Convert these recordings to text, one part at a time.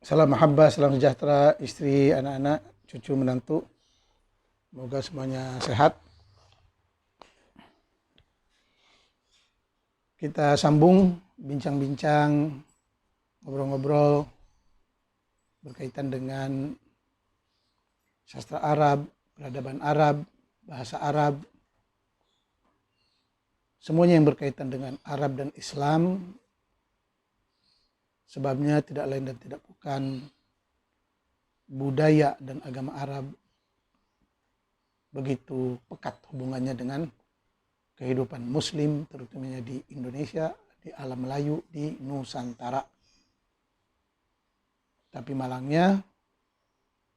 Salam mahabbah, salam sejahtera, istri, anak-anak, cucu, menantu. Semoga semuanya sehat. Kita sambung bincang-bincang, ngobrol-ngobrol berkaitan dengan sastra Arab, peradaban Arab, bahasa Arab, semuanya yang berkaitan dengan Arab dan Islam. Sebabnya tidak lain dan tidak bukan budaya dan agama Arab begitu pekat hubungannya dengan kehidupan Muslim, terutamanya di Indonesia, di alam Melayu, di Nusantara. Tapi malangnya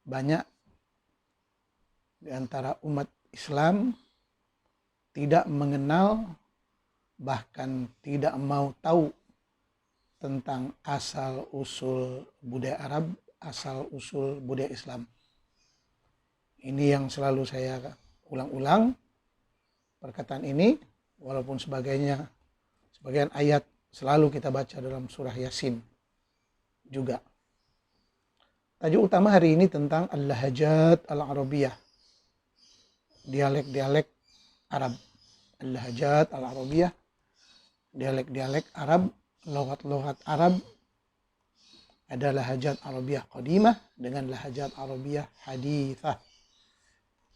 banyak di antara umat Islam tidak mengenal, bahkan tidak mau tahu tentang asal-usul budaya Arab, asal-usul budaya Islam. Ini yang selalu saya ulang-ulang, perkataan ini, walaupun sebagian ayat selalu kita baca dalam surah Yasin juga. Tajuk utama hari ini tentang al-lahajat al-arabiyah, dialek-dialek Arab. Al-lahajat al-arabiyah, dialek-dialek Arab, lughat-lughat Arab. Ada lahajat Arabiyah qadimah dengan lahajat Arabiyah hadithah.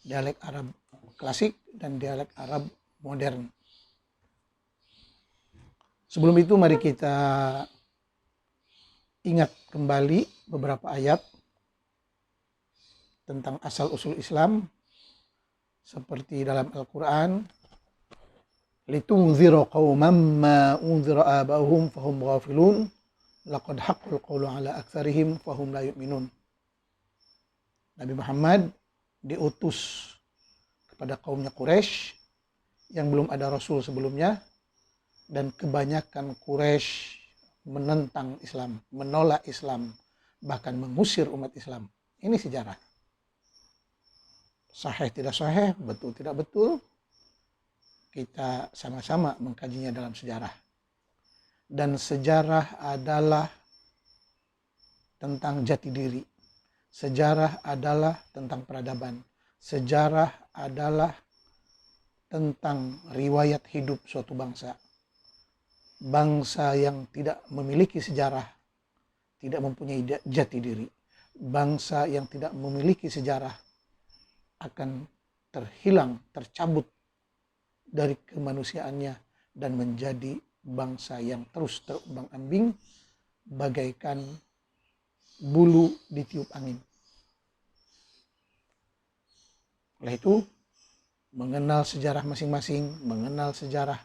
Dialek Arab klasik dan dialek Arab modern. Sebelum itu mari kita ingat kembali beberapa ayat tentang asal-usul Islam seperti dalam Al-Quran. Litunzira qauman ma unzira aba'uhum fahum ghafilun laqad haqqal qawlu ala aktsarihim fahum la yu'minun. Nabi Muhammad diutus kepada kaumnya Quraisy yang belum ada rasul sebelumnya, dan kebanyakan Quraisy menentang Islam, menolak Islam, bahkan mengusir umat Islam. Ini sejarah. Sahih tidak sahih, betul tidak betul, kita sama-sama mengkajinya dalam sejarah. Dan sejarah adalah tentang jati diri. Sejarah adalah tentang peradaban. Sejarah adalah tentang riwayat hidup suatu bangsa. Bangsa yang tidak memiliki sejarah tidak mempunyai jati diri. Bangsa yang tidak memiliki sejarah akan terhilang, tercabut dari kemanusiaannya dan menjadi bangsa yang terus terombang-ambing bagaikan bulu ditiup angin. Oleh itu, mengenal sejarah masing-masing, mengenal sejarah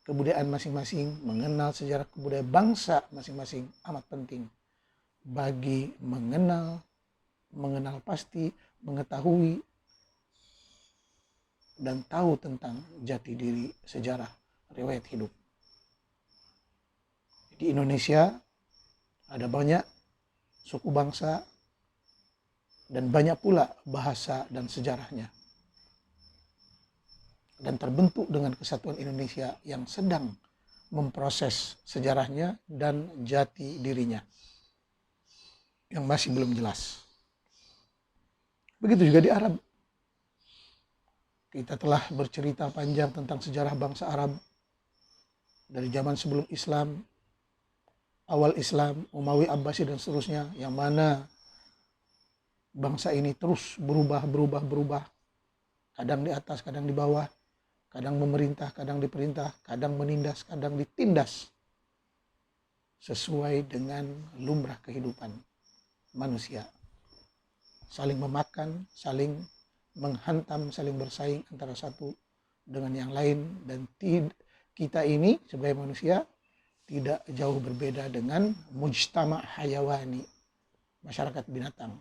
kebudayaan masing-masing, mengenal sejarah kebudayaan bangsa masing-masing amat penting bagi mengenal pasti, mengetahui dan tahu tentang jati diri sejarah riwayat hidup. Di Indonesia ada banyak suku bangsa dan banyak pula bahasa dan sejarahnya. Dan terbentuk dengan kesatuan Indonesia yang sedang memproses sejarahnya dan jati dirinya yang masih belum jelas. Begitu juga di Arab. Kita telah bercerita panjang tentang sejarah bangsa Arab dari zaman sebelum Islam, awal Islam, Umawi, Abbasi dan seterusnya, yang mana bangsa ini terus berubah. Kadang di atas, kadang di bawah, kadang memerintah, kadang diperintah, kadang menindas, kadang ditindas. Sesuai dengan lumrah kehidupan manusia. Saling memakan, saling menghantam, saling bersaing antara satu dengan yang lain. Dan kita ini sebagai manusia tidak jauh berbeda dengan mujtama' hayawani, masyarakat binatang.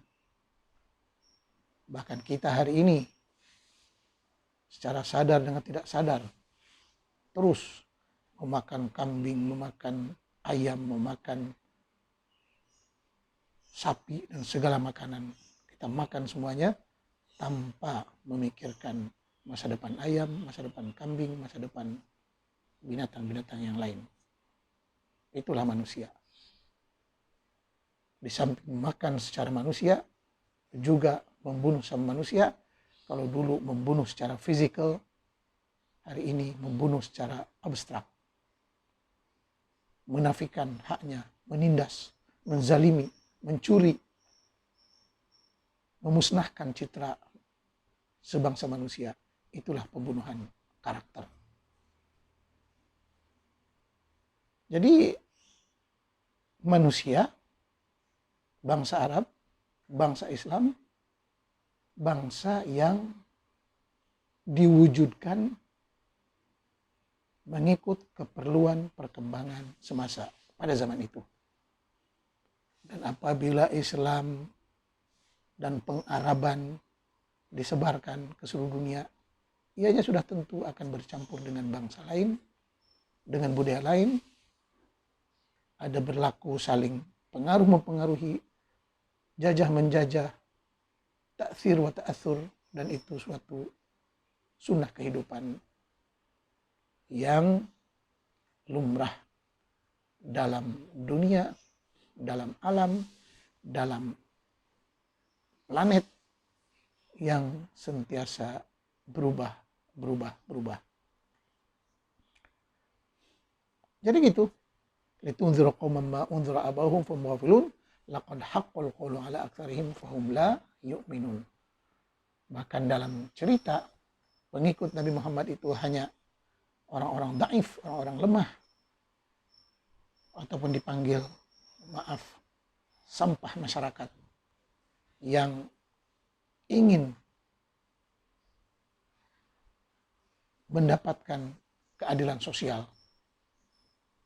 Bahkan kita hari ini secara sadar dengan tidak sadar terus memakan kambing, memakan ayam, memakan sapi dan segala makanan. Kita makan semuanya tanpa memikirkan masa depan ayam, masa depan kambing, masa depan binatang-binatang yang lain. Itulah manusia. di samping makan secara manusia, juga membunuh sama manusia. Kalau dulu membunuh secara fisikal, hari ini membunuh secara abstrak. Menafikan haknya, menindas, menzalimi, mencuri, memusnahkan citra sebangsa manusia. Itulah pembunuhan karakter. Jadi manusia, bangsa Arab, bangsa Islam, bangsa yang diwujudkan mengikut keperluan perkembangan semasa pada zaman itu. Dan apabila Islam dan pengaraban disebarkan ke seluruh dunia, ianya sudah tentu akan bercampur dengan bangsa lain, dengan budaya lain, ada berlaku saling pengaruh-mempengaruhi, jajah-menjajah, ta'thir wa ta'athur, dan itu suatu sunnah kehidupan yang lumrah dalam dunia, dalam alam, dalam planet yang sentiasa berubah. Jadi gitu. Litunzira qauman ma unzira abahum fahum ghafilun laqad haqqal qawlu ala aktsarihim fahum la yu'minun. Bahkan dalam cerita pengikut Nabi Muhammad itu hanya orang-orang dhaif, orang-orang lemah, ataupun dipanggil sampah masyarakat yang ingin mendapatkan keadilan sosial.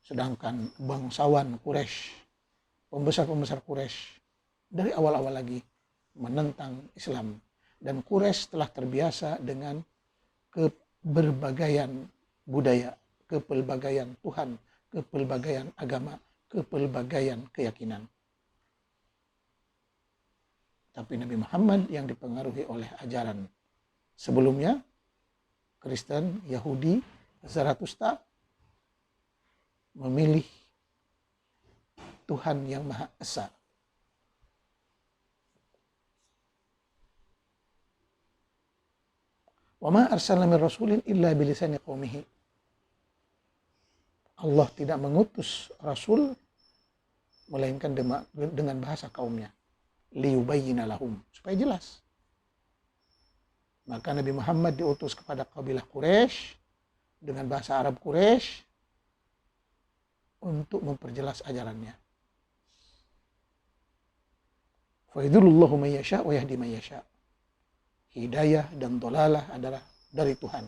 Sedangkan bangsawan Quraisy, pembesar-pembesar Quraisy dari awal-awal lagi menentang Islam. Dan Quraisy telah terbiasa dengan keberbagaian budaya, kepelbagaian Tuhan, kepelbagaian agama, kepelbagaian keyakinan. Tapi Nabi Muhammad yang dipengaruhi oleh ajaran sebelumnya, Kristen, Yahudi, Zarathustra, memilih Tuhan yang Maha Esa. Wa ma arsalna min rasulin illa bilisani qaumihi. Allah tidak mengutus rasul melainkan dengan bahasa kaumnya. Liyubayyina lahum, supaya jelas. Maka Nabi Muhammad diutus kepada kabilah Quraisy dengan bahasa Arab Quraisy untuk memperjelas ajarannya. Fa yudhillullahu may yasha wa yahdi may yasha. Hidayah dan dhalalah adalah dari Tuhan.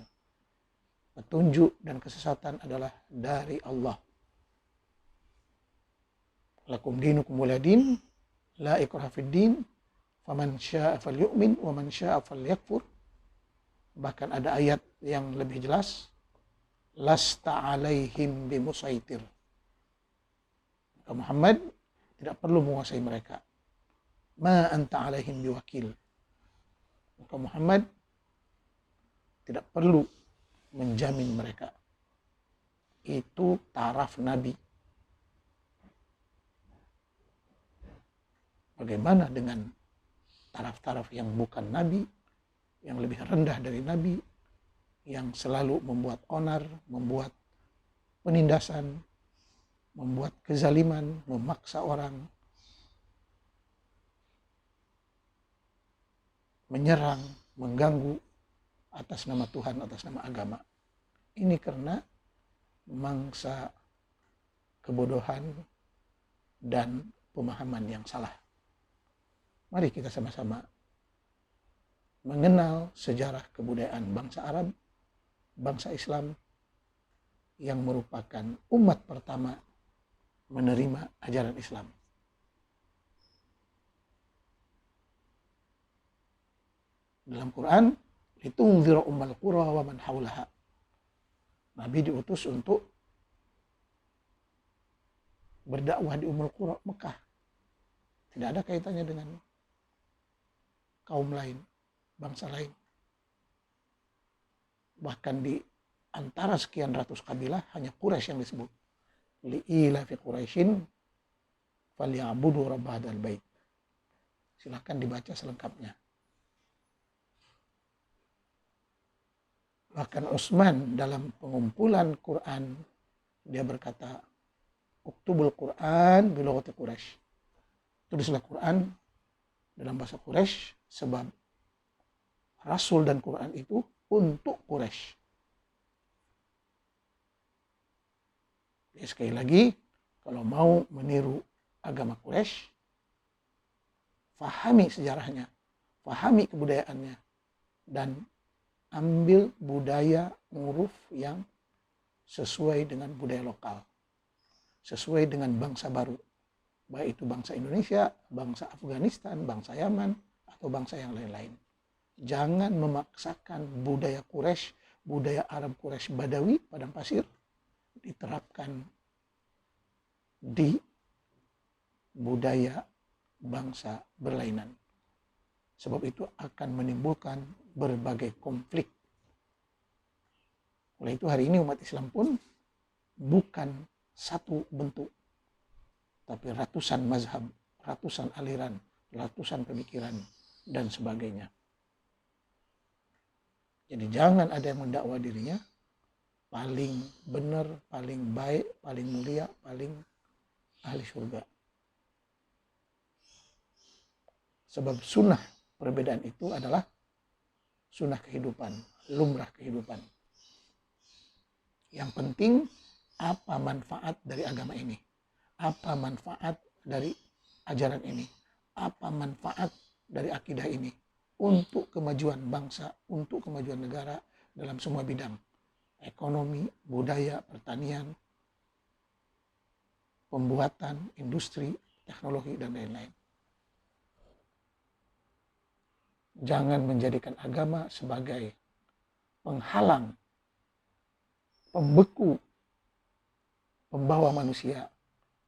Petunjuk dan kesesatan adalah dari Allah. Lakum dinukum waliyadin, la ikraha fid din, faman syaa'a falyu'min wa man syaa'a falyakfur. Bahkan ada ayat yang lebih jelas, lasta alaihim bimusaitir. Muhammad tidak perlu menguasai mereka. Ma anta alaihim biwakil. Maka Muhammad tidak perlu menjamin mereka. Itu taraf Nabi. Bagaimana dengan taraf-taraf yang bukan Nabi, yang lebih rendah dari Nabi, yang selalu membuat onar, membuat penindasan, membuat kezaliman, memaksa orang, menyerang, mengganggu atas nama Tuhan, atas nama agama. Ini karena mangsa kebodohan dan pemahaman yang salah. Mari kita sama-sama mengenal sejarah kebudayaan bangsa Arab, bangsa Islam, yang merupakan umat pertama menerima ajaran Islam. Dalam Quran, litunzira ummal qura wa man haulaha. Nabi diutus untuk berdakwah di Ummul Qura, Mekah. Tidak ada kaitannya dengan kaum lain, bangsa lain. Bahkan di antara sekian ratus kabilah hanya Quraisy yang disebut. Li'ila fi Quraisyin falyabudu rabb hadzal bait. Silahkan dibaca selengkapnya. Bahkan Utsman dalam pengumpulan Quran, dia berkata, uktubul Quran bilughati Quraisy. Tulislah Quran dalam bahasa Quraisy, sebab Rasul dan Quran itu untuk Quraisy. Ya, sekali lagi, kalau mau meniru agama Quraisy, fahami sejarahnya, fahami kebudayaannya, dan ambil budaya uruf yang sesuai dengan budaya lokal, sesuai dengan bangsa baru, baik itu bangsa Indonesia, bangsa Afghanistan, bangsa Yaman, atau bangsa yang lain-lain. Jangan memaksakan budaya Quraisy, budaya Arab Quraisy Badawi, padang pasir, diterapkan di budaya bangsa berlainan. Sebab itu akan menimbulkan berbagai konflik. Oleh itu hari ini umat Islam pun bukan satu bentuk, tapi ratusan mazhab, ratusan aliran, ratusan pemikiran, dan sebagainya. Jadi jangan ada yang mendakwa dirinya paling benar, paling baik, paling mulia, paling ahli surga. Sebab sunnah perbedaan itu adalah sunnah kehidupan, lumrah kehidupan. Yang penting apa manfaat dari agama ini? Apa manfaat dari ajaran ini? Apa manfaat dari akidah ini? Untuk kemajuan bangsa, untuk kemajuan negara dalam semua bidang. Ekonomi, budaya, pertanian, pembuatan, industri, teknologi, dan lain-lain. Jangan menjadikan agama sebagai penghalang, pembeku, pembawa manusia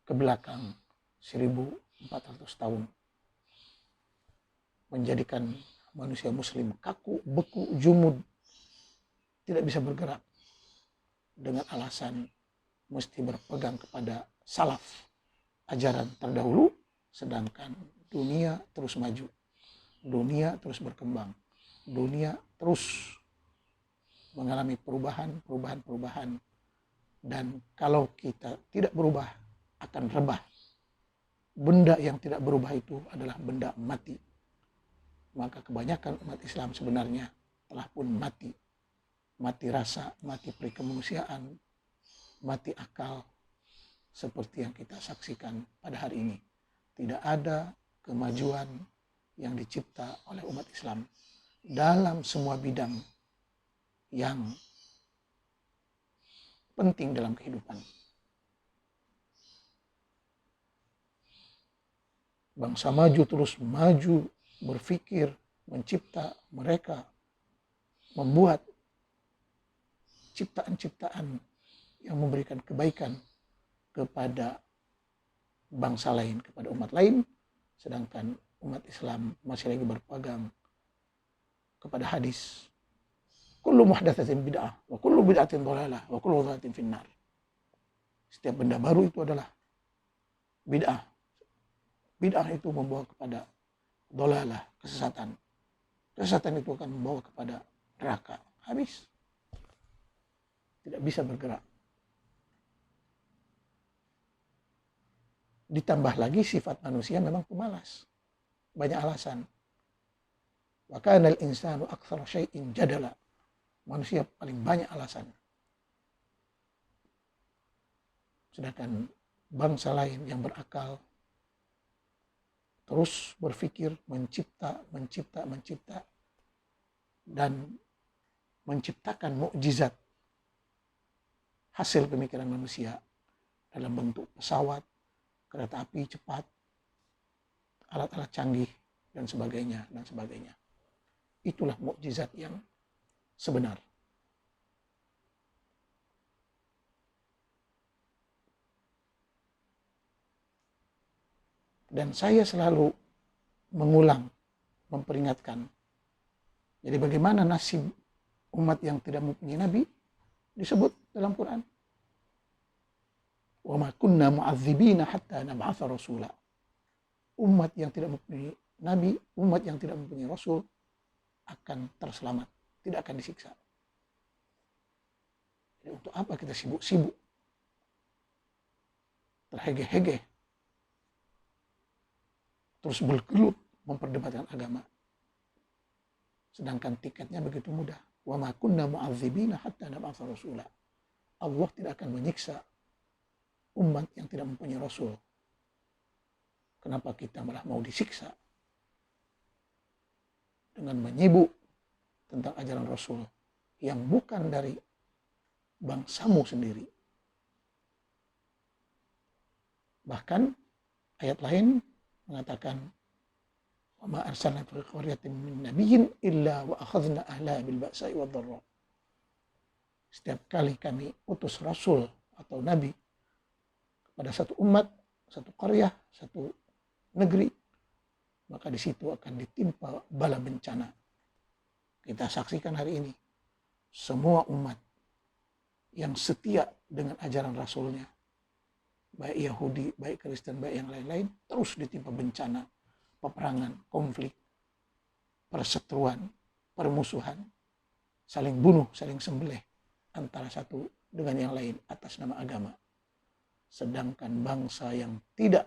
ke belakang 1400 tahun. Menjadikan manusia muslim kaku, beku, jumud, tidak bisa bergerak dengan alasan mesti berpegang kepada salaf, ajaran terdahulu, sedangkan dunia terus maju. Dunia terus berkembang, dunia terus mengalami perubahan, dan kalau kita tidak berubah akan rebah. Benda yang tidak berubah itu adalah benda mati. Maka kebanyakan umat Islam sebenarnya telah pun mati. Mati rasa, mati perikemanusiaan, mati akal, seperti yang kita saksikan pada hari ini. Tidak ada kemajuan yang dicipta oleh umat Islam dalam semua bidang yang penting dalam kehidupan. Bangsa maju terus maju, berpikir, mencipta, mereka membuat ciptaan-ciptaan yang memberikan kebaikan kepada bangsa lain, kepada umat lain, sedangkan umat Islam masih lagi berpegang kepada hadis kullu muhdatsatin bid'ah wa kullu bid'atin dhalalah wa kullu dhalalatin finnar. Setiap benda baru itu adalah bid'ah. Bid'ah itu membawa kepada dhalalah, kesesatan. Kesesatan itu akan membawa kepada neraka. Habis. Tidak bisa bergerak. Ditambah lagi sifat manusia memang pemalas. Banyak alasan. Wa kana al-insanu aktsara syai'in jadala. Manusia paling banyak alasan. Sedangkan bangsa lain yang berakal terus berpikir, mencipta dan menciptakan mukjizat hasil pemikiran manusia dalam bentuk pesawat, kereta api cepat, alat-alat canggih, dan sebagainya. Itulah mukjizat yang sebenar. Dan saya selalu mengulang, memperingatkan. Jadi bagaimana nasib umat yang tidak mempunyai nabi? Disebut dalam Quran. Wa ma kunna mu'adzibina hatta nab'atha rasula. umat yang tidak mempunyai nabi, umat yang tidak mempunyai rasul akan terselamat, tidak akan disiksa. Jadi untuk apa kita sibuk-sibuk, terhege-hege, terus bergelut memperdebatkan agama, sedangkan tiketnya begitu mudah. Wa ma kunna mu'adzibina hatta nab'atsa rasula. Allah tidak akan menyiksa umat yang tidak mempunyai rasul. Kenapa kita malah mau disiksa dengan menyibuk tentang ajaran rasul yang bukan dari bangsamu sendiri? Bahkan ayat lain mengatakan, wa ma arsalna fi qaryatin min nabiyyin illa wa akhadna ahlaha bil ba'sa'i wad dharra. Setiap kali kami utus rasul atau nabi kepada satu umat, satu qaryah, satu negeri, maka di situ akan ditimpa bala bencana. Kita saksikan hari ini, semua umat yang setia dengan ajaran rasulnya, baik Yahudi, baik Kristen, baik yang lain-lain, terus ditimpa bencana, peperangan, konflik, perseteruan, permusuhan, saling bunuh, saling sembelih antara satu dengan yang lain atas nama agama. Sedangkan bangsa yang tidak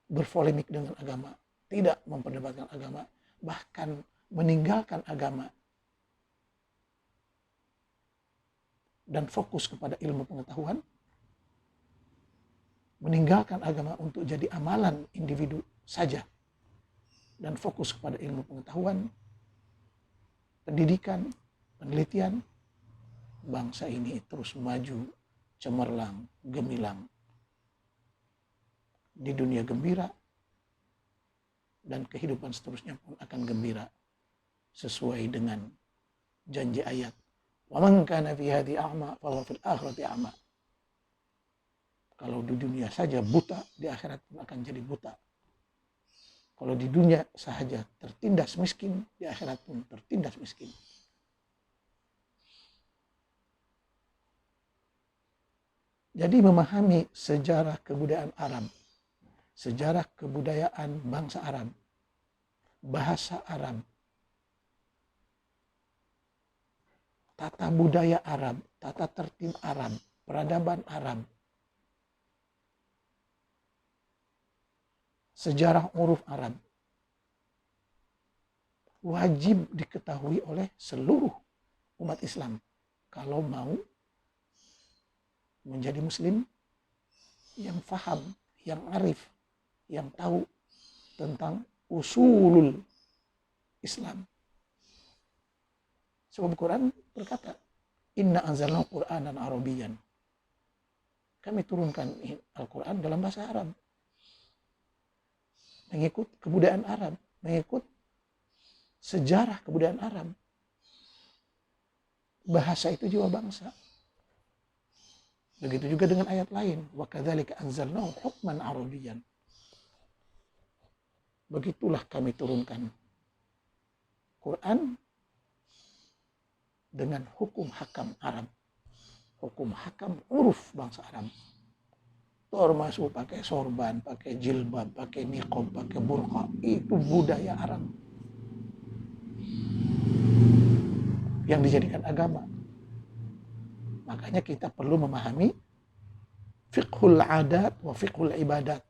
berpolemik dengan agama, tidak memperdebatkan agama, bahkan meninggalkan agama dan fokus kepada ilmu pengetahuan, meninggalkan agama untuk jadi amalan individu saja, dan fokus kepada ilmu pengetahuan, pendidikan, penelitian, bangsa ini terus maju, cemerlang, gemilang. Di dunia gembira, dan kehidupan seterusnya pun akan gembira, sesuai dengan janji ayat. Wa man kana fi hadhihi a'ma fa huwa fil akhirati a'ma. Kalau di dunia saja buta, di akhirat pun akan jadi buta. Kalau di dunia saja tertindas miskin, di akhirat pun tertindas miskin. Jadi memahami sejarah kebudayaan Arab, sejarah kebudayaan bangsa Arab, bahasa Arab, tata budaya Arab, tata tertib Arab, peradaban Arab, sejarah uruf Arab, wajib diketahui oleh seluruh umat Islam kalau mau menjadi muslim yang faham, yang arif, yang tahu tentang usulul Islam. Sebab Quran berkata, Inna anzalna Qur'anan Arabiyyan. Kami turunkan Al-Quran dalam bahasa Arab, mengikut kebudayaan Arab, mengikut sejarah kebudayaan Arab. Bahasa itu jiwa bangsa. Begitu juga dengan ayat lain, wa kadzalika anzalnahu hukman arabiyyan. Begitulah kami turunkan Quran dengan hukum hakam Arab, hukum hakam uruf bangsa Arab. Termasuk pakai sorban, pakai jilbab, pakai niqab, pakai burqa, itu budaya Arab yang dijadikan agama. Makanya kita perlu memahami fiqhul adat wa fiqhul ibadat.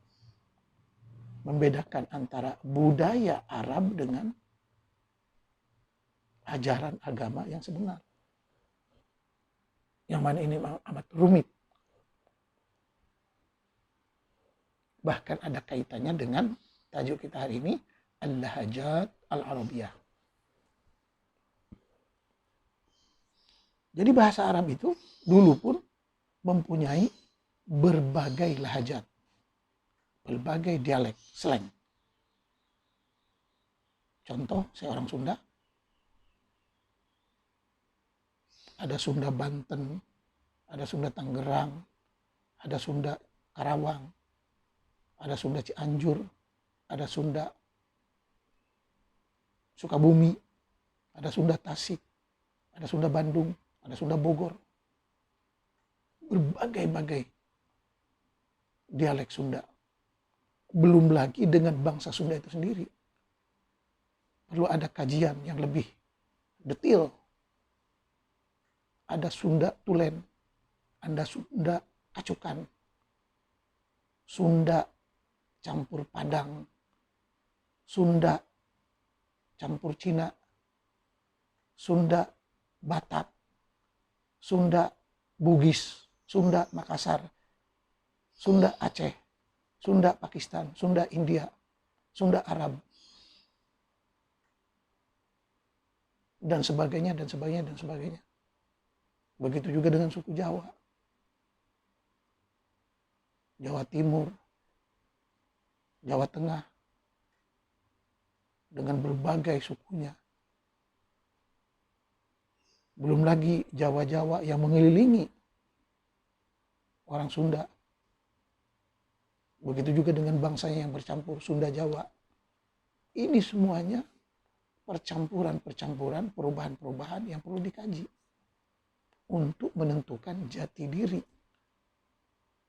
Membedakan antara budaya Arab dengan ajaran agama yang sebenar. Yang mana ini amat rumit. Bahkan ada kaitannya dengan tajuk kita hari ini, Al-Lahajat Al-Arabiyah. Jadi bahasa Arab itu dulu pun mempunyai berbagai lahajat, berbagai dialek, slang. Contoh, saya orang Sunda, ada Sunda Banten, ada Sunda Tangerang, ada Sunda Karawang, ada Sunda Cianjur, ada Sunda Sukabumi, ada Sunda Tasik, ada Sunda Bandung, ada Sunda Bogor. Berbagai-bagai dialek Sunda. Belum lagi dengan bangsa Sunda itu sendiri. Perlu ada kajian yang lebih detail. Ada Sunda Tulen, ada Sunda Acukan, Sunda campur Padang, Sunda campur Cina, Sunda Batak, Sunda Bugis, Sunda Makassar, Sunda Aceh, Sunda Pakistan, Sunda India, Sunda Arab, dan sebagainya, dan sebagainya, dan sebagainya. Begitu juga dengan suku Jawa, Jawa Timur, Jawa Tengah, dengan berbagai sukunya. Belum lagi Jawa-Jawa yang mengelilingi orang Sunda. Begitu juga dengan bangsanya yang bercampur, Sunda Jawa. Ini semuanya percampuran-percampuran, perubahan-perubahan yang perlu dikaji untuk menentukan jati diri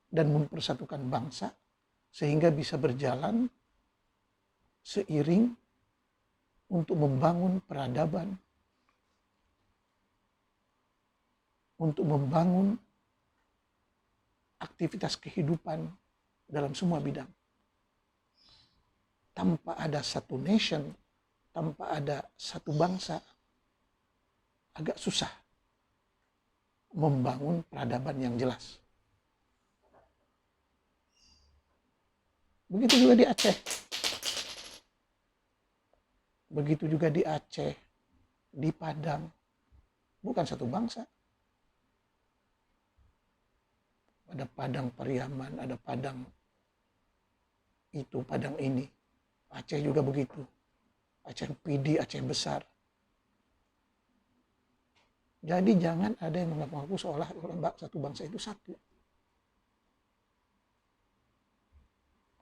dan mempersatukan bangsa sehingga bisa berjalan seiring untuk membangun peradaban, untuk membangun aktivitas kehidupan dalam semua bidang. Tanpa ada satu nation, tanpa ada satu bangsa, agak susah membangun peradaban yang jelas. Begitu juga di Aceh. Begitu juga di Aceh, di Padang. Bukan satu bangsa. Ada Padang Pariaman, ada Padang itu, Padang ini. Aceh juga begitu. Aceh Pidi, Aceh Besar. Jadi jangan ada yang mengaku-ngaku seolah satu bangsa itu satu.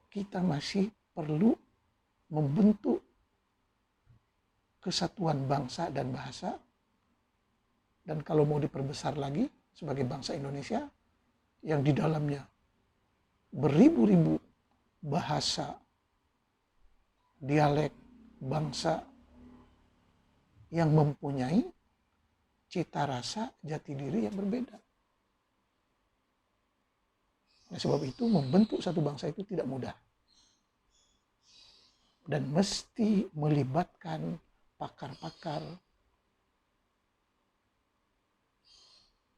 Kita masih perlu membentuk kesatuan bangsa dan bahasa. Dan kalau mau diperbesar lagi sebagai bangsa Indonesia, yang di dalamnya beribu-ribu bahasa, dialek, bangsa yang mempunyai cita rasa jati diri yang berbeda. Nah, sebab itu membentuk satu bangsa itu tidak mudah. Dan mesti melibatkan pakar-pakar,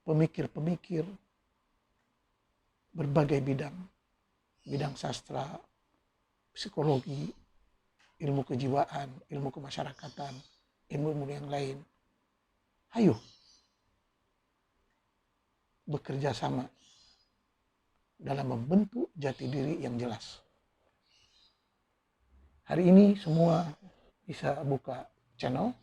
pemikir-pemikir, berbagai bidang. Bidang sastra, psikologi, ilmu kejiwaan, ilmu kemasyarakatan, ilmu-ilmu yang lain. Ayo bekerja sama dalam membentuk jati diri yang jelas. Hari ini semua bisa buka channel.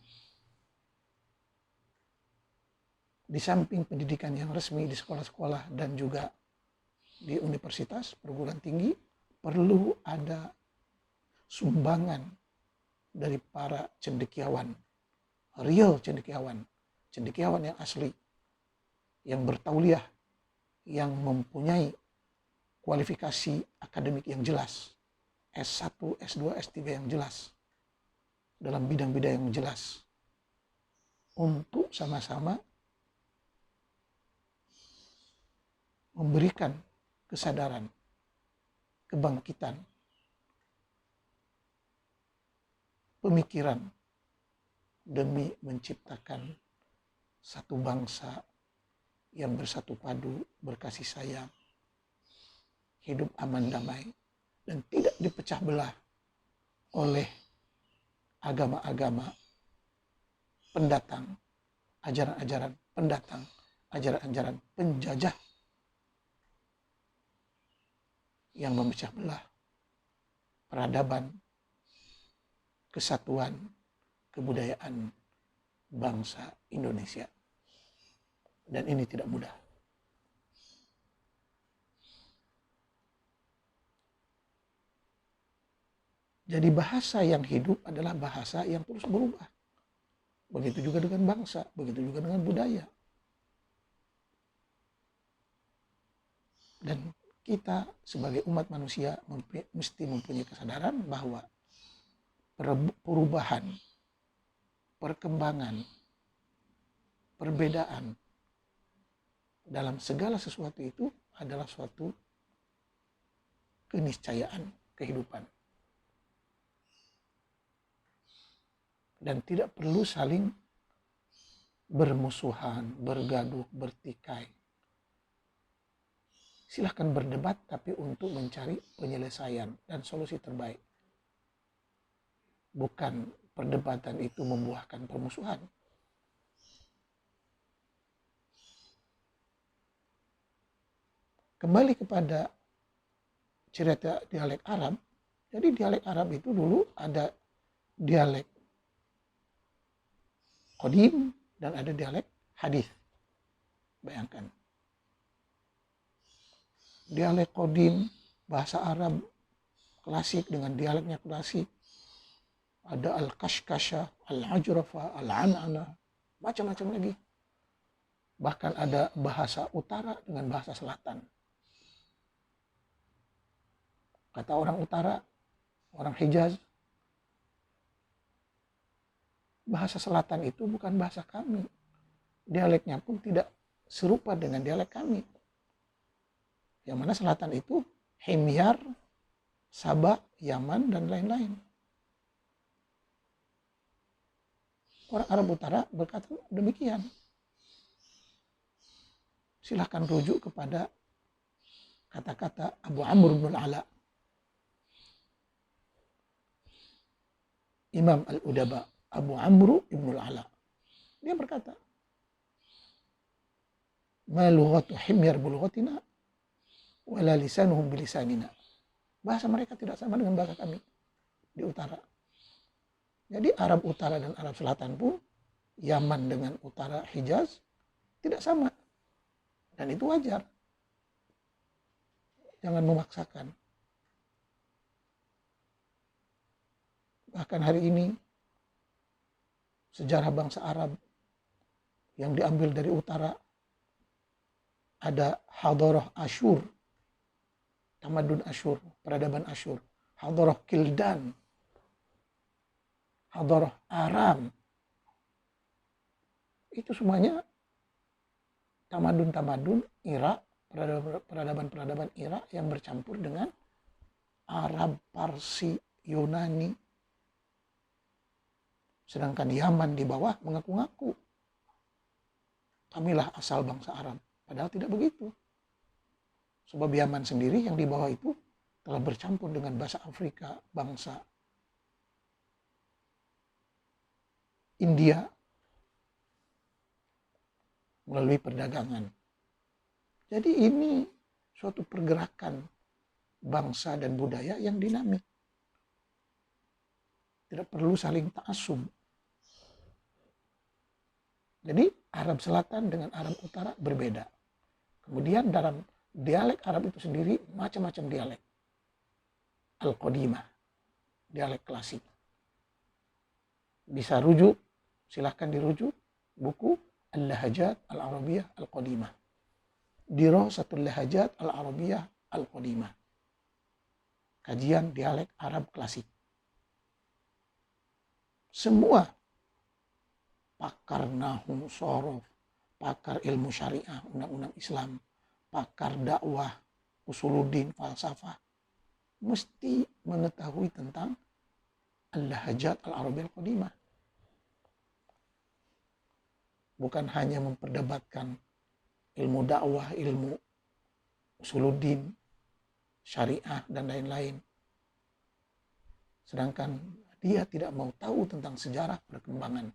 Di samping pendidikan yang resmi di sekolah-sekolah dan juga di universitas, perguruan tinggi, perlu ada sumbangan dari para cendekiawan, real cendekiawan, cendekiawan yang asli, yang bertauliah, yang mempunyai kualifikasi akademik yang jelas, S1, S2, S3 yang jelas, dalam bidang-bidang yang jelas, untuk sama-sama memberikan kesadaran, kebangkitan, pemikiran demi menciptakan satu bangsa yang bersatu padu, berkasih sayang, hidup aman damai, dan tidak dipecah belah oleh agama-agama pendatang, ajaran-ajaran pendatang, ajaran-ajaran penjajah yang memecah belah peradaban, kesatuan, kebudayaan bangsa Indonesia. Dan ini tidak mudah. Jadi bahasa yang hidup adalah bahasa yang terus berubah. Begitu juga dengan bangsa, begitu juga dengan budaya. Dan kita sebagai umat manusia mesti mempunyai kesadaran bahwa perubahan, perkembangan, perbedaan dalam segala sesuatu itu adalah suatu keniscayaan kehidupan. Dan tidak perlu saling bermusuhan, bergaduh, bertikai. Silahkan berdebat, tapi untuk mencari penyelesaian dan solusi terbaik. Bukan perdebatan itu membuahkan permusuhan. Kembali kepada cerita dialek Arab. Jadi dialek Arab itu dulu ada dialek qadim dan ada dialek hadis. Bayangkan. Dialek qadim, bahasa Arab klasik dengan dialeknya klasik. Ada al-kashkasha, al-ajrafa, al-an'ana, macam-macam lagi. Bahkan ada bahasa utara dengan bahasa selatan. Kata orang utara, orang Hijaz, bahasa selatan itu bukan bahasa kami. Dialeknya pun tidak serupa dengan dialek kami. Yang mana selatan itu Himyar, Sabah, Yaman, dan lain-lain. Orang Arab Utara berkata demikian. Silahkan rujuk kepada kata-kata Abu Amr bin Ala, Imam Al-Udaba, Abu Amr ibn Ala. Dia berkata, ma lughatu himyar bulghatina wala lisanuhum bilisanina. Bahasa mereka tidak sama dengan bahasa kami di utara. Jadi Arab Utara dan Arab Selatan pun, Yaman dengan Utara Hijaz, tidak sama. Dan itu wajar. Jangan memaksakan. Bahkan hari ini, sejarah bangsa Arab yang diambil dari utara, ada Hadarah Asyur, tamadun Asyur, peradaban Asyur, Hadarah Kildan, Hadarah Aram. Itu semuanya tamadun-tamadun Irak, peradaban-peradaban Irak yang bercampur dengan Arab, Parsi, Yunani. Sedangkan Yaman di bawah mengaku-ngaku kamilah asal bangsa Arab. Padahal tidak begitu. Sebab Yaman sendiri yang di bawah itu telah bercampur dengan bahasa Afrika, bangsa India melalui perdagangan. Jadi ini suatu pergerakan bangsa dan budaya yang dinamik. Tidak perlu saling ta'assub. Jadi Arab Selatan dengan Arab Utara berbeda. Kemudian dalam dialek Arab itu sendiri macam-macam dialek. Al-Qadimah, dialek klasik. Bisa rujuk, silahkan dirujuk buku Al-Lahajat Al-Arabiyah Al-Qadimah. Dirasatul Lahajat Al-Arabiyah Al-Qadimah. Kajian dialek Arab klasik. Semua pakar nahwu, shorof, pakar ilmu syariah, undang-undang Islam, pakar dakwah, usuluddin, falsafah, mesti mengetahui tentang Al-Lahajat Al-Arabiyah Al-Qadimah. Bukan hanya memperdebatkan ilmu dakwah, ilmu usuluddin, syariah, dan lain-lain. Sedangkan dia tidak mau tahu tentang sejarah perkembangan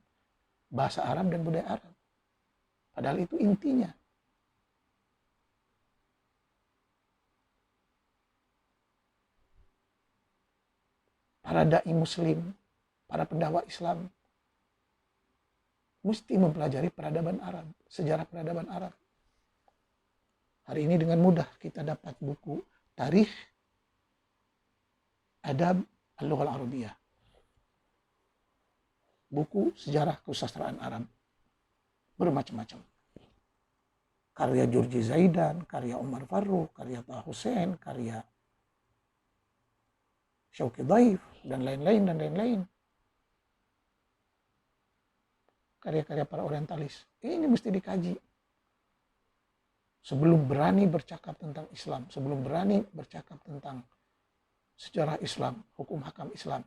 bahasa Arab dan budaya Arab. Padahal itu intinya. Para dai muslim, para pendakwah Islam mesti mempelajari peradaban Arab, sejarah peradaban Arab. Hari ini dengan mudah kita dapat buku Tarikh Adab Al-Lughah Al-Arabiyah. Buku sejarah kesusastraan Arab. Bermacam-macam. karya Jurji Zaidan, karya Umar Faruk, karya Taha Hussein, karya Syauqi Dhaif, dan lain-lain, dan lain-lain. Karya-karya para orientalis. Ini mesti dikaji. Sebelum berani bercakap tentang Islam, sebelum berani bercakap tentang sejarah Islam, hukum hakam Islam,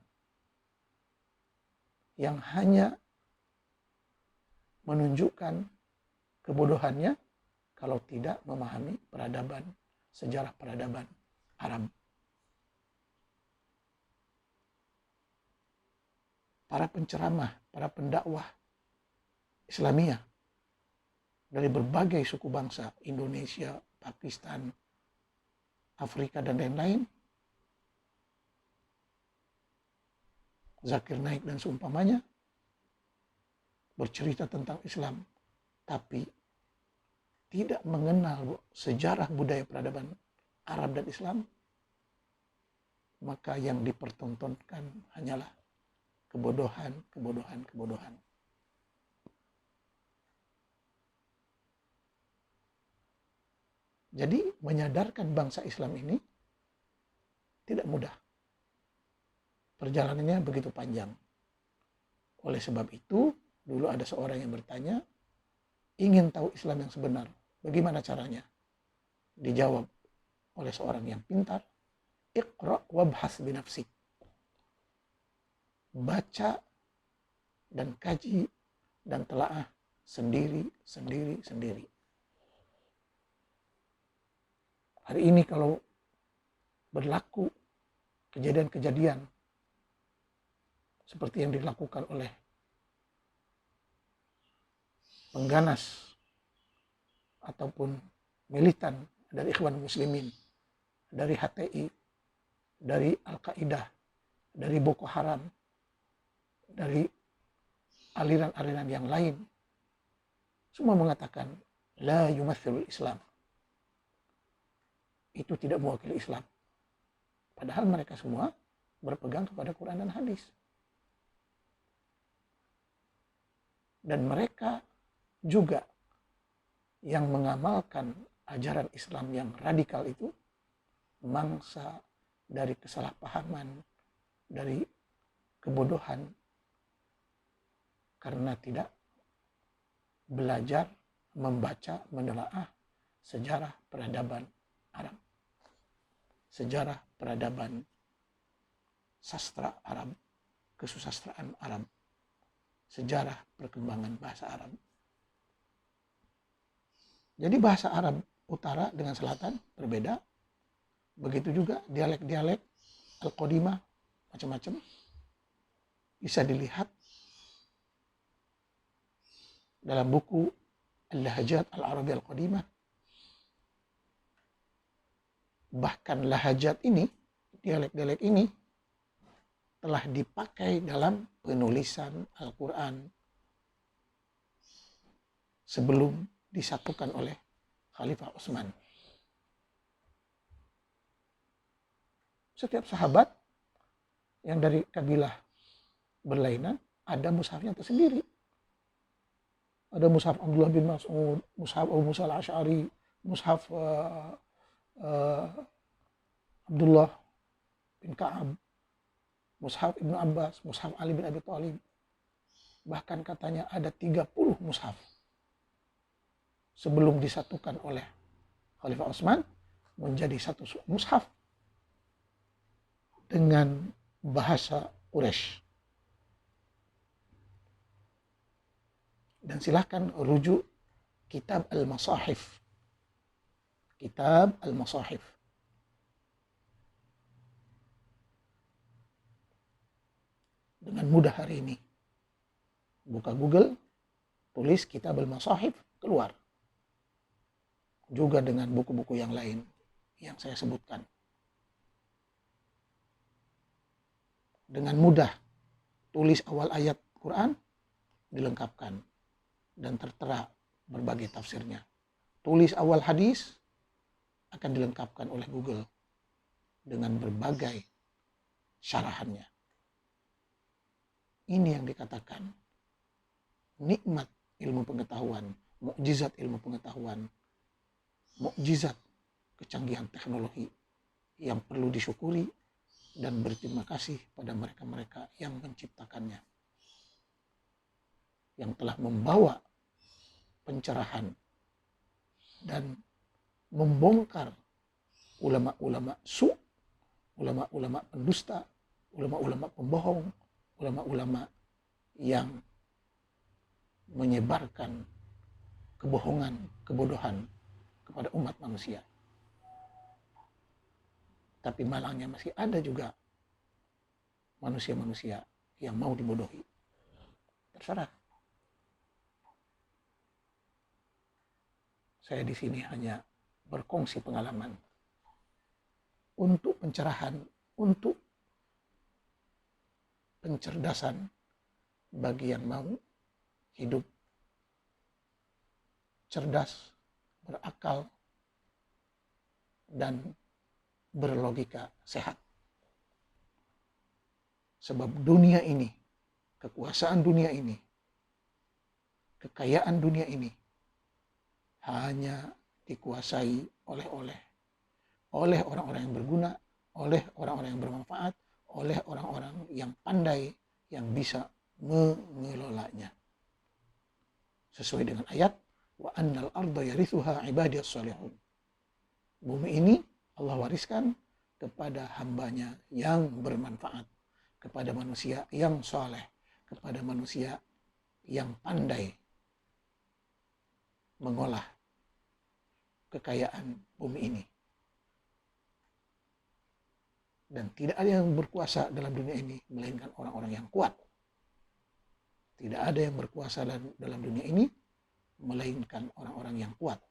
yang hanya menunjukkan kebodohannya kalau tidak memahami peradaban, sejarah peradaban Arab. Para penceramah, para pendakwah Islamiyah dari berbagai suku bangsa, Indonesia, Pakistan, Afrika, dan lain-lain, Zakir Naik dan seumpamanya, bercerita tentang Islam, tapi tidak mengenal sejarah budaya peradaban Arab dan Islam, maka yang dipertontonkan hanyalah kebodohan, kebodohan, kebodohan. Jadi menyadarkan bangsa Islam ini tidak mudah. Perjalanannya begitu panjang. Oleh sebab itu, dulu ada seorang yang bertanya, ingin tahu Islam yang sebenar. Bagaimana caranya? Dijawab oleh seorang yang pintar, Iqra wabhas binafsik. Baca dan kaji dan telaah sendiri. Hari ini kalau berlaku kejadian-kejadian seperti yang dilakukan oleh pengganas ataupun militan dari Ikhwan Muslimin, dari HTI, dari Al-Qaeda, dari Boko Haram, dari aliran-aliran yang lain, semua mengatakan la yumathilul Islam. Itu tidak mewakili Islam. Padahal mereka semua berpegang kepada Quran dan hadis. Dan mereka juga yang mengamalkan ajaran Islam yang radikal itu mangsa dari kesalahpahaman, dari kebodohan, karena tidak belajar membaca, menelaah sejarah peradaban Arab, sejarah peradaban sastra Arab, kesusastraan Arab, sejarah perkembangan bahasa Arab. Jadi bahasa Arab utara dengan selatan berbeda. Begitu juga dialek-dialek Al-Qadimah, macam-macam. Bisa dilihat dalam buku Al-Lahajat Al-Arabi Al-Qadimah. Bahkan lahajat ini, dialek-dialek ini, telah dipakai dalam penulisan Al-Quran sebelum disatukan oleh Khalifah Utsman. Setiap sahabat yang dari kabilah berlainan ada mushafnya tersendiri. Ada mushaf Abdullah bin Mas'ud, mushaf Abu Musa al-Asy'ari, mushaf Abdullah bin Ka'ab, mushaf Ibnu Abbas, mushaf Ali bin Abi Thalib. Bahkan katanya ada 30 mushaf. Sebelum disatukan oleh Khalifah Utsman menjadi satu mushaf dengan bahasa Quraisy. Dan silahkan rujuk Kitab Al-Masahif. Kitab Al-Masahif. Dengan mudah hari ini. Buka Google, tulis Kitab Al-Masahif, keluar. Juga dengan buku-buku yang lain yang saya sebutkan. Dengan mudah, tulis awal ayat Quran, dilengkapkan. Dan tertera berbagai tafsirnya. Tulis awal hadis, akan dilengkapkan oleh Google dengan berbagai syarahannya. Ini yang dikatakan nikmat ilmu pengetahuan, mukjizat ilmu pengetahuan mukjizat kecanggihan teknologi yang perlu disyukuri dan berterima kasih pada mereka-mereka yang menciptakannya, yang telah membawa pencerahan dan membongkar ulama-ulama ulama-ulama pendusta, ulama-ulama pembohong, ulama-ulama yang menyebarkan kebohongan, kebodohan kepada umat manusia. Tapi malangnya masih ada juga manusia-manusia yang mau dibodohi. Terserah. Saya di sini hanya berkongsi pengalaman untuk pencerahan, untuk pencerdasan bagi yang mau hidup cerdas, berakal, dan berlogika sehat. Sebab dunia ini, kekuasaan dunia ini, kekayaan dunia ini hanya dikuasai oleh orang-orang yang berguna, oleh orang-orang yang bermanfaat, oleh orang-orang yang pandai, yang bisa mengelolanya. Sesuai dengan ayat, wa annal arda yarithuha ibadiyas salihun. Bumi ini Allah wariskan kepada hambanya yang bermanfaat, kepada manusia yang soleh, kepada manusia yang pandai mengolah kekayaan bumi ini. Dan tidak ada yang berkuasa dalam dunia ini melainkan orang-orang yang kuat. Tidak ada yang berkuasa dalam dunia ini melainkan orang-orang yang kuat.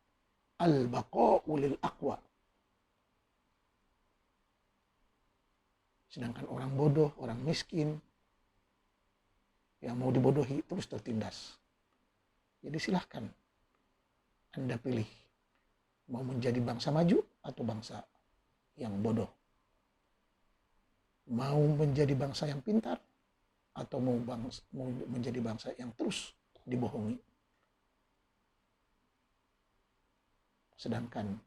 Al-baqa'u lil aqwa. Sedangkan orang bodoh, orang miskin yang mau dibodohi terus tertindas. Jadi silahkan Anda pilih mau menjadi bangsa maju atau bangsa yang bodoh. Mau menjadi bangsa yang pintar atau mau menjadi bangsa yang terus dibohongi. Sedangkan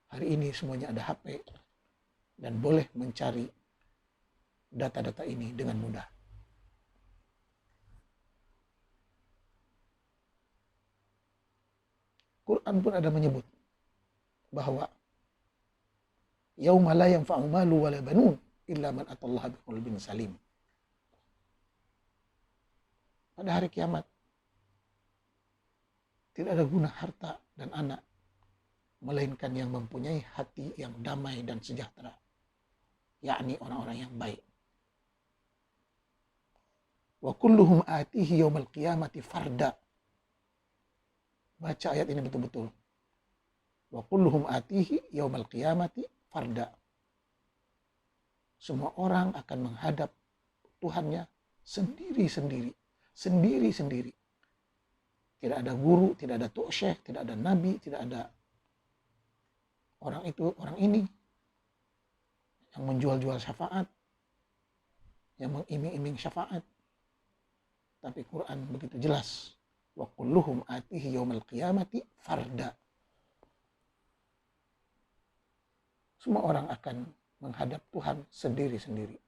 hari ini semuanya ada HP dan boleh mencari data-data ini dengan mudah. Quran pun ada menyebut bahwa yauma la yanfa'u malu wala banun illa man atallaha biqalbin salim. Pada hari kiamat tidak ada guna harta dan anak melainkan yang mempunyai hati yang damai dan sejahtera, yakni orang-orang yang baik. Wa kulluhum atihi yaumal qiyamati farda. Baca ayat ini betul-betul. Wa kulluhum atihi yaumal qiyamati farda. Semua orang akan menghadap Tuhannya sendiri-sendiri. Sendiri-sendiri. Tidak ada guru, tidak ada tok syekh, tidak ada nabi, tidak ada orang itu, orang ini yang menjual-jual syafaat, yang mengiming-iming syafaat. Tapi Quran begitu jelas. Wa kulluhum atihi yaumal qiyamati farda. Semua orang akan menghadap Tuhan sendiri-sendiri.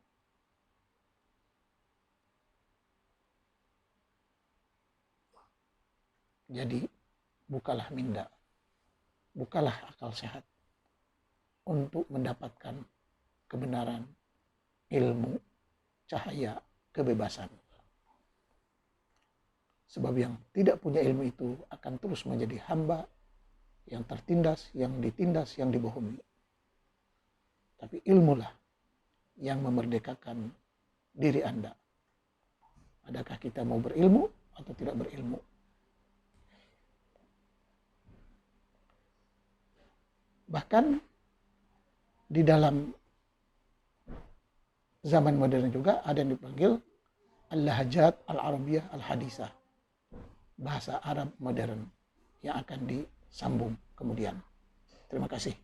Jadi, bukalah minda, bukalah akal sehat untuk mendapatkan kebenaran, ilmu, cahaya, kebebasan. Sebab yang tidak punya ilmu itu akan terus menjadi hamba yang tertindas, yang ditindas, yang dibohongi. Tapi ilmulah yang memerdekakan diri Anda. Adakah kita mau berilmu atau tidak berilmu? Bahkan di dalam zaman modern juga ada yang dipanggil al-lahjat al-arabiyah al-hadisah. Bahasa Arab modern yang akan disambung kemudian. Terima kasih.